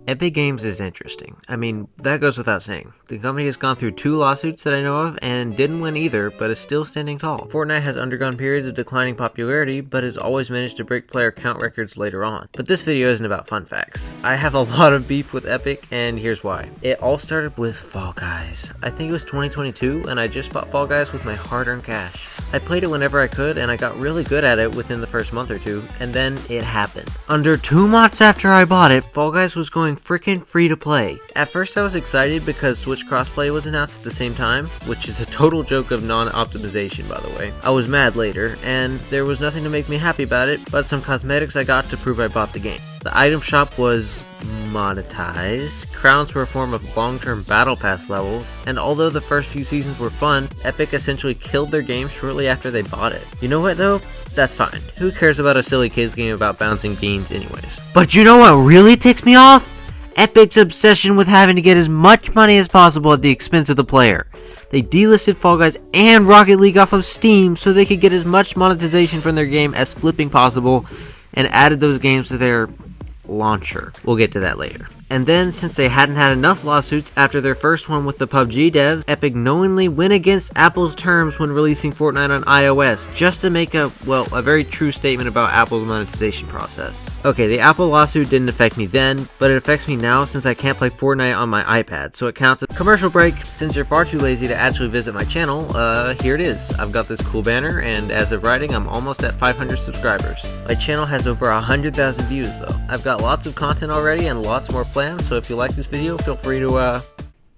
Epic Games is interesting. I mean, that goes without saying. The company has gone through 2 lawsuits that I know of and didn't win either, but is still standing tall. Fortnite has undergone periods of declining popularity, but has always managed to break player count records later on. But this video isn't about fun facts. I have a lot of beef with Epic, and here's why. It all started with Fall Guys. I think it was 2022, and I just bought Fall Guys with my hard-earned cash. I played it whenever I could, and I got really good at it within the first month or two, and then it happened. Under 2 months after I bought it, Fall Guys was going freaking free to play. At first I was excited because Switch crossplay was announced at the same time, which is a total joke of non-optimization by the way. I was mad later, and there was nothing to make me happy about it, but some cosmetics I got to prove I bought the game. The item shop was monetized, crowns were a form of long-term battle pass levels, and although the first few seasons were fun, Epic essentially killed their game shortly after they bought it. You know what though? That's fine. Who cares about a silly kids game about bouncing beans anyways? But you know what really ticks me off? Epic's obsession with having to get as much money as possible at the expense of the player. They delisted Fall Guys and Rocket League off of Steam so they could get as much monetization from their game as flipping possible, and added those games to their launcher. We'll get to that later. And then, since they hadn't had enough lawsuits after their first one with the PUBG devs, Epic knowingly went against Apple's terms when releasing Fortnite on iOS, just to make a very true statement about Apple's monetization process. Okay, the Apple lawsuit didn't affect me then, but it affects me now since I can't play Fortnite on my iPad, so it counts as a commercial break. Since you're far too lazy to actually visit my channel, here it is. I've got this cool banner, and as of writing, I'm almost at 500 subscribers. My channel has over 100,000 views though. I've got lots of content already and lots more planned, so if you like this video, feel free to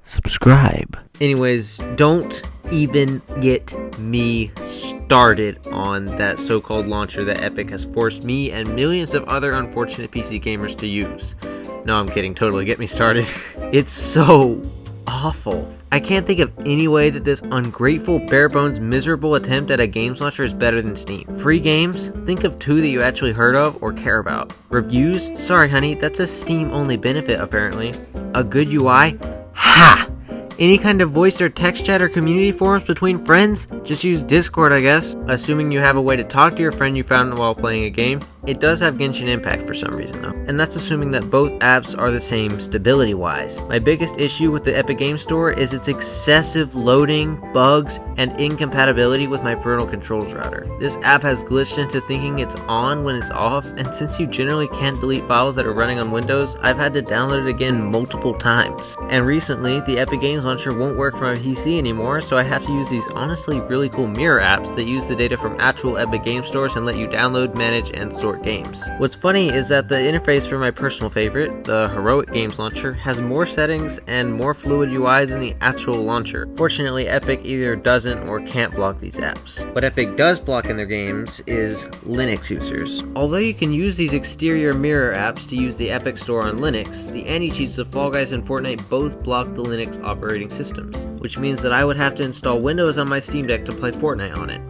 subscribe. Anyways, don't even get me started on that so-called launcher that Epic has forced me and millions of other unfortunate PC gamers to use. No, I'm kidding, totally get me started. It's so awful. I can't think of any way that this ungrateful, bare-bones, miserable attempt at a games launcher is better than Steam. Free games? Think of 2 that you actually heard of or care about. Reviews? Sorry honey, that's a Steam-only benefit apparently. A good UI? Ha! Any kind of voice or text chat or community forums between friends? Just use Discord, I guess. Assuming you have a way to talk to your friend you found while playing a game. It does have Genshin Impact for some reason though. And that's assuming that both apps are the same stability-wise. My biggest issue with the Epic Games Store is its excessive loading, bugs, and incompatibility with my parental controls router. This app has glitched into thinking it's on when it's off, and since you generally can't delete files that are running on Windows, I've had to download it again multiple times. And recently, the Epic Games Launcher won't work for my PC anymore, so I have to use these honestly really cool mirror apps that use the data from actual Epic Game Stores and let you download, manage, and sort games. What's funny is that the interface for my personal favorite, the Heroic Games Launcher, has more settings and more fluid UI than the actual launcher. Fortunately, Epic either doesn't or can't block these apps. What Epic does block in their games is Linux users. Although you can use these exterior mirror apps to use the Epic Store on Linux, the anti-cheats of Fall Guys and Fortnite both block the Linux operating systems, which means that I would have to install Windows on my Steam Deck to play Fortnite on it.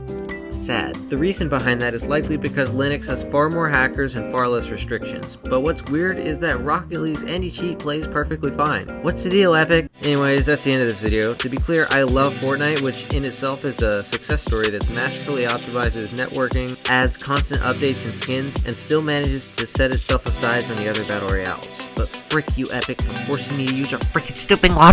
Sad. The reason behind that is likely because Linux has far more hackers and far less restrictions, but what's weird is that Rocket League's anti-cheat plays perfectly fine. What's the deal, Epic? Anyways, that's the end of this video. To be clear, I love Fortnite, which in itself is a success story that's masterfully optimizes networking, adds constant updates and skins, and still manages to set itself aside from the other battle royales. But frick you, Epic, for forcing me to use your freaking stupid launcher!